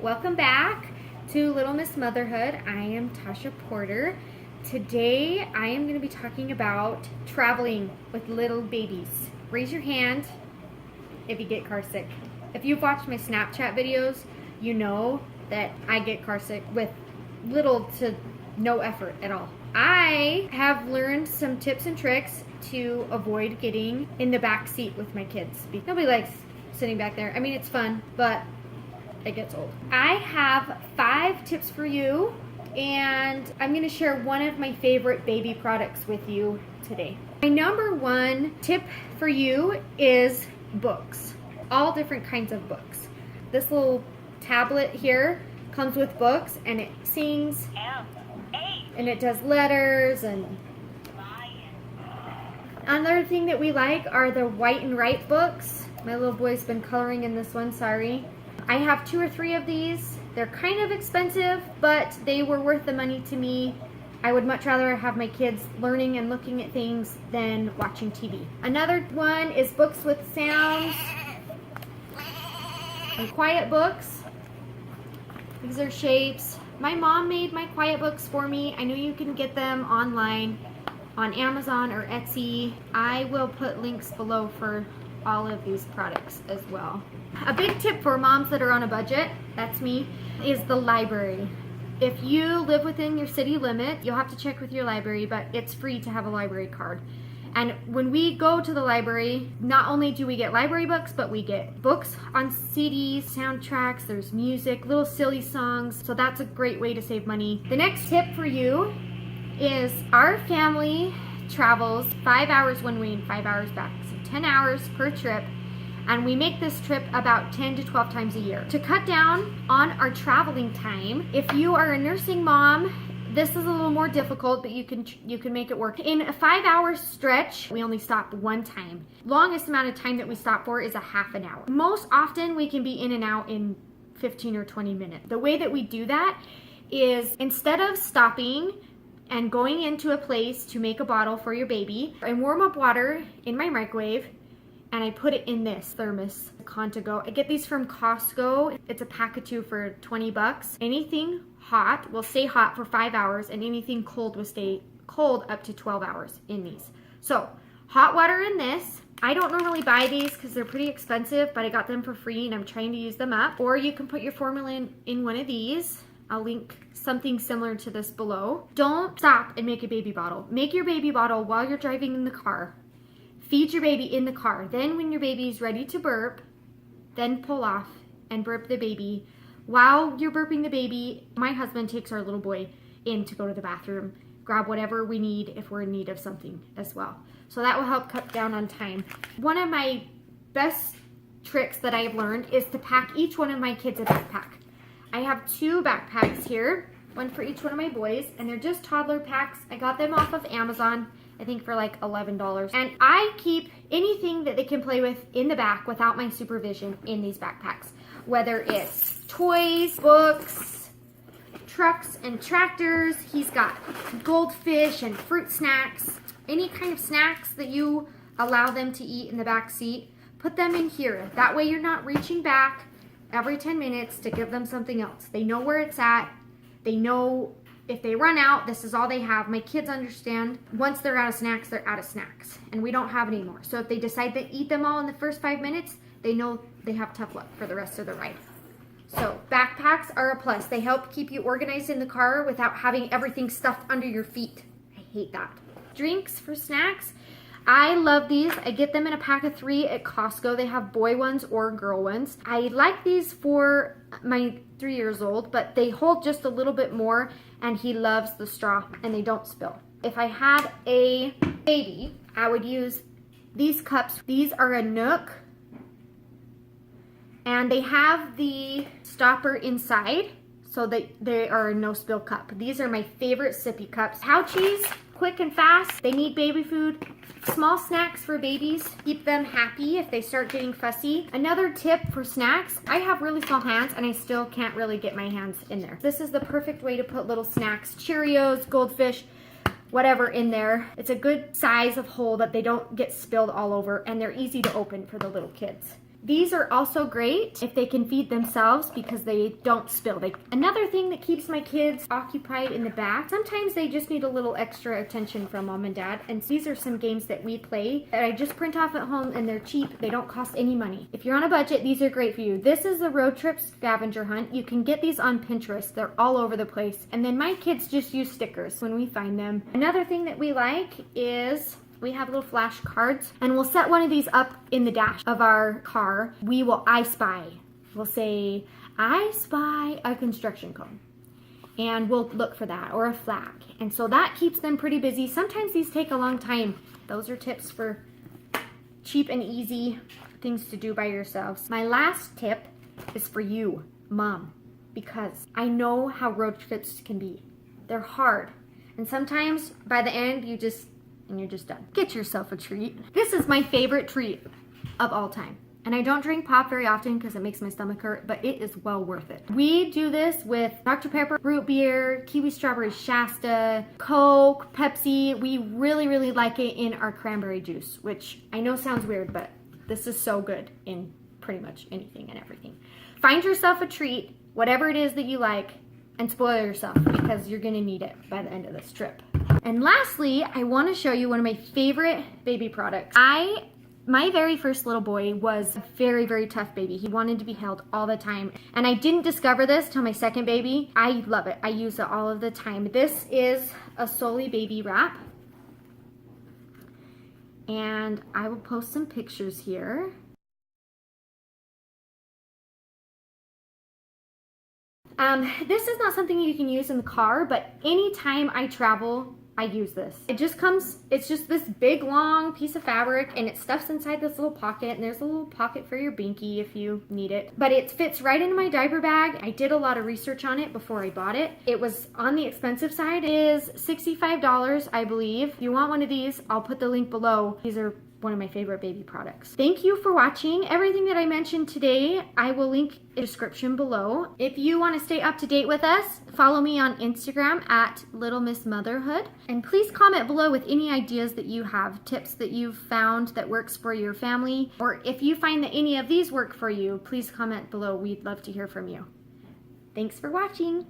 Welcome back to Little Miss Motherhood. I am Tasha Porter. Today I am going to be talking about traveling with little babies. Raise your hand if you get car sick. If you've watched my Snapchat videos, you know that I get car sick with little to no effort at all. I have learned some tips and tricks to avoid getting in the back seat with my kids. Nobody likes sitting back there. I mean, it's fun, but it gets old. I have 5 tips for you, and I'm going to share one of my favorite baby products with you today. My number 1 tip for you is books. All different kinds of books. This little tablet here comes with books, and it sings, and it does letters, and another thing that we like are the White and Right books. My little boy's been coloring in this one, sorry. I have 2 or 3 of these. They're kind of expensive, but they were worth the money to me. I would much rather have my kids learning and looking at things than watching TV. Another one is books with sounds and quiet books. These are shapes. My mom made my quiet books for me. I know you can get them online on Amazon or Etsy. I will put links below for all of these products as well. A big tip for moms that are on a budget, that's me, is the library. If you live within your city limit, you'll have to check with your library, but it's free to have a library card. And when we go to the library, not only do we get library books, but we get books on CDs, soundtracks, there's music, little silly songs, so that's a great way to save money. The next tip for you is our family travels 5 hours one way and 5 hours back, so 10 hours per trip, and we make this trip about 10 to 12 times a year. To cut down on our traveling time, if you are a nursing mom, this is a little more difficult, but you can make it work. In a 5-hour stretch, we only stop one time. Longest amount of time that we stop for is a half an hour. Most often we can be in and out in 15 or 20 minutes. The way that we do that is instead of stopping and going into a place to make a bottle for your baby, I warm up water in my microwave and I put it in this thermos, Contigo. I get these from Costco. It's a pack of 2 for 20 bucks. Anything hot will stay hot for 5 hours, and anything cold will stay cold up to 12 hours in these. So hot water in this. I don't normally buy these because they're pretty expensive, but I got them for free and I'm trying to use them up. Or you can put your formula in one of these. I'll link something similar to this below. Don't stop and make a baby bottle. Make your baby bottle while you're driving in the car. Feed your baby in the car. Then when your baby is ready to burp, then pull off and burp the baby. While you're burping the baby, my husband takes our little boy in to go to the bathroom, grab whatever we need if we're in need of something as well. So that will help cut down on time. One of my best tricks that I've learned is to pack each one of my kids a backpack. I have 2 backpacks here, one for each one of my boys, and they're just toddler packs. I got them off of Amazon, I think for like $11. And I keep anything that they can play with in the back without my supervision in these backpacks. Whether it's toys, books, trucks and tractors, he's got goldfish and fruit snacks, any kind of snacks that you allow them to eat in the back seat, put them in here. That way you're not reaching back every 10 minutes to give them something else. They know where it's at. They know if they run out, this is all they have. My kids understand once they're out of snacks, they're out of snacks, and we don't have any more. So if they decide to eat them all in the first 5 minutes, they know they have tough luck for the rest of their ride. So backpacks are a plus. They help keep you organized in the car without having everything stuffed under your feet. I hate that. Drinks for snacks. I love these. I get them in a pack of 3 at Costco. They have boy ones or girl ones. I like these for my 3 years old, but they hold just a little bit more, and he loves the straw and they don't spill. If I had a baby, I would use these cups. These are a Nook, and they have the stopper inside so that they are a no spill cup. These are my favorite sippy cups. Pouchies, quick and fast. They need baby food. Small snacks for babies, keep them happy if they start getting fussy. Another tip for snacks, I have really small hands and I still can't really get my hands in there. This is the perfect way to put little snacks, Cheerios, Goldfish, whatever in there. It's a good size of hole that they don't get spilled all over, and they're easy to open for the little kids. These are also great if they can feed themselves because they don't spill. Another thing that keeps my kids occupied in the back, sometimes they just need a little extra attention from mom and dad. And these are some games that we play that I just print off at home, and they're cheap. They don't cost any money. If you're on a budget, these are great for you. This is the road trip scavenger hunt. You can get these on Pinterest. They're all over the place. And then my kids just use stickers when we find them. Another thing that we like is we have little flash cards, and we'll set one of these up in the dash of our car. We will I spy. We'll say, I spy a construction cone. And we'll look for that, or a flag. And so that keeps them pretty busy. Sometimes these take a long time. Those are tips for cheap and easy things to do by yourselves. My last tip is for you, mom, because I know how road trips can be. They're hard. And sometimes by the end, you're just done. Get yourself a treat. This is my favorite treat of all time. And I don't drink pop very often because it makes my stomach hurt, but it is well worth it. We do this with Dr. Pepper, root beer, kiwi strawberry Shasta, Coke, Pepsi. We really, really like it in our cranberry juice, which I know sounds weird, but this is so good in pretty much anything and everything. Find yourself a treat, whatever it is that you like, and spoil yourself because you're gonna need it by the end of this trip. And lastly, I want to show you one of my favorite baby products. My very first little boy was a very, very tough baby. He wanted to be held all the time. And I didn't discover this till my second baby. I love it. I use it all of the time. This is a Soli baby wrap. And I will post some pictures here. This is not something you can use in the car, but anytime I travel, I use this. It's just this big long piece of fabric, and it stuffs inside this little pocket, and there's a little pocket for your binky if you need it. But it fits right into my diaper bag. I did a lot of research on it before I bought it. It was on the expensive side. It is $65, I believe. If you want one of these, I'll put the link below. These are one of my favorite baby products. Thank you for watching. Everything that I mentioned today, I will link in the description below. If you want to stay up to date with us, follow me on Instagram at Little Miss Motherhood. And please comment below with any ideas that you have, tips that you've found that works for your family. Or if you find that any of these work for you, please comment below. We'd love to hear from you. Thanks for watching.